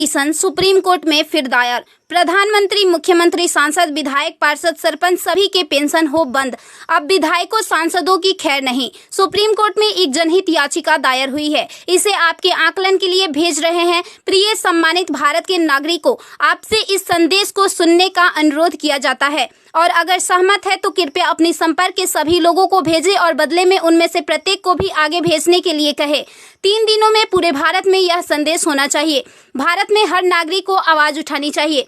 Petition supreme court में फिर दायर। प्रधानमंत्री, मुख्यमंत्री, सांसद, विधायक, पार्षद, सरपंच सभी के पेंशन हो बंद। अब विधायकों, सांसदों की खैर नहीं। सुप्रीम कोर्ट में एक जनहित याचिका दायर हुई है। इसे आपके आकलन के लिए भेज रहे हैं। प्रिय सम्मानित भारत के नागरिकों, आपसे इस संदेश को सुनने का अनुरोध किया जाता है और अगर सहमत है तो कृपया अपने संपर्क के सभी लोगों को भेजें और बदले में उनमें से प्रत्येक को भी आगे भेजने के लिए कहें। 3 दिनों में पूरे भारत में यह संदेश होना चाहिए। भारत में हर नागरिक को आवाज उठानी चाहिए।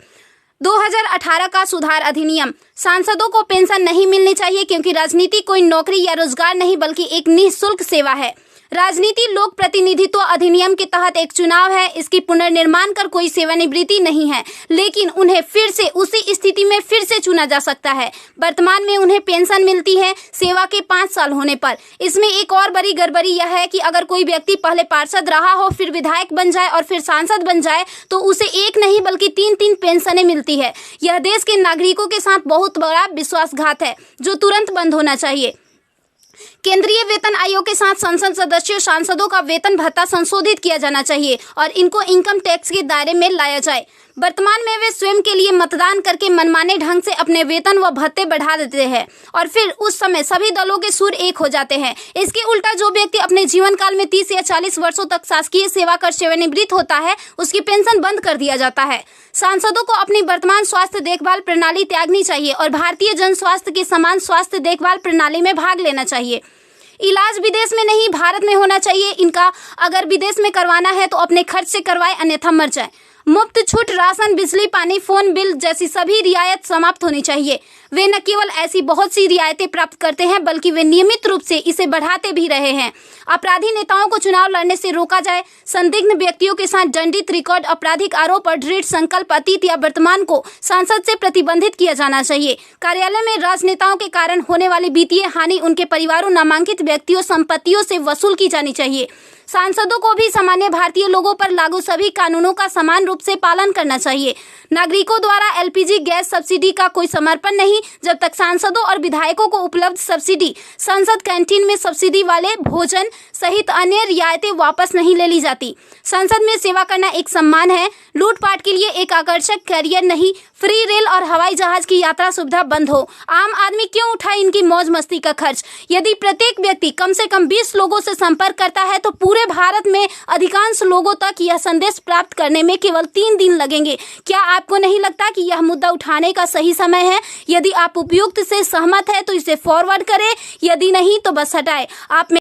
2018 का सुधार अधिनियम। सांसदों को पेंशन नहीं मिलनी चाहिए क्योंकि राजनीति कोई नौकरी या रोजगार नहीं बल्कि एक निःशुल्क सेवा है। राजनीति लोक प्रतिनिधित्व अधिनियम के तहत एक चुनाव है। इसकी पुनर्निर्माण कर कोई सेवानिवृत्ति नहीं है, लेकिन उन्हें फिर से उसी स्थिति में फिर से चुना जा सकता है। वर्तमान में उन्हें पेंशन मिलती है सेवा के 5 साल होने पर। इसमें एक और बड़ी गड़बड़ी यह है कि अगर कोई व्यक्ति पहले पार्षद रहा हो, फिर विधायक बन जाए और फिर सांसद बन जाए तो उसे एक नहीं बल्कि 3-3 पेंशनें मिलती है। यह देश के नागरिकों के साथ बहुत बड़ा विश्वासघात है जो तुरंत बंद होना चाहिए। केंद्रीय वेतन आयोग के साथ संसद सदस्यों, सांसदों का वेतन भत्ता संशोधित किया जाना चाहिए और इनको इनकम टैक्स के दायरे में लाया जाए। वर्तमान में वे स्वयं के लिए मतदान करके मनमाने ढंग से अपने वेतन व भत्ते बढ़ा देते हैं और फिर उस समय सभी दलों के सुर एक हो जाते हैं। इसके उल्टा जो व्यक्ति अपने जीवन काल में 30 या 40 वर्षों तक शासकीय सेवा कर सेवानिवृत्त होता है, उसकी पेंशन बंद कर दिया जाता है। सांसदों को अपनी वर्तमान स्वास्थ्य देखभाल प्रणाली त्यागनी चाहिए और भारतीय जन स्वास्थ्य के समान स्वास्थ्य देखभाल प्रणाली में भाग लेना चाहिए। इलाज विदेश में नहीं, भारत में होना चाहिए। इनका अगर विदेश में करवाना है तो अपने खर्च से करवाए, अन्यथा मर जाए। मुफ्त छूट, राशन, बिजली, पानी, फोन बिल जैसी सभी रियायत समाप्त होनी चाहिए। वे न केवल ऐसी बहुत सी रियायतें प्राप्त करते हैं बल्कि वे नियमित रूप से इसे बढ़ाते भी रहे हैं। अपराधी नेताओं को चुनाव लड़ने से रोका जाए। संदिग्ध व्यक्तियों के साथ दंडित रिकॉर्ड, आपराधिक आरोप और दृढ़ संकल्प अतीत या वर्तमान को सांसद से प्रतिबंधित किया जाना चाहिए। कार्यालय में राजनेताओं के कारण होने वाली वित्तीय हानि उनके परिवारों, नामांकित व्यक्तियों, संपत्तियों से वसूल की जानी चाहिए। सांसदों को भी सामान्य भारतीय लोगों पर लागू सभी कानूनों का समान रूप से पालन करना चाहिए। नागरिकों द्वारा एलपीजी गैस सब्सिडी का कोई समर्पण नहीं जब तक सांसदों और विधायकों को उपलब्ध सब्सिडी, संसद कैंटीन में सब्सिडी वाले भोजन सहित अन्य रियायतें वापस नहीं ले ली जाती। संसद में सेवा करना एक सम्मान है, लूटपाट के लिए एक आकर्षक करियर नहीं। फ्री रेल और हवाई जहाज की यात्रा सुविधा बंद हो। आम आदमी क्यों उठाए इनकी मौज मस्ती का खर्च? यदि प्रत्येक व्यक्ति कम से कम 20 लोगों से संपर्क करता है तो पूरे भारत में अधिकांश लोगों तक यह संदेश प्राप्त करने में केवल 3 दिन लगेंगे। क्या आपको नहीं लगता कि यह मुद्दा उठाने का सही समय है? यदि आप उपयुक्त से सहमत है तो इसे फॉरवर्ड करें, यदि नहीं तो बस हटाएं। आप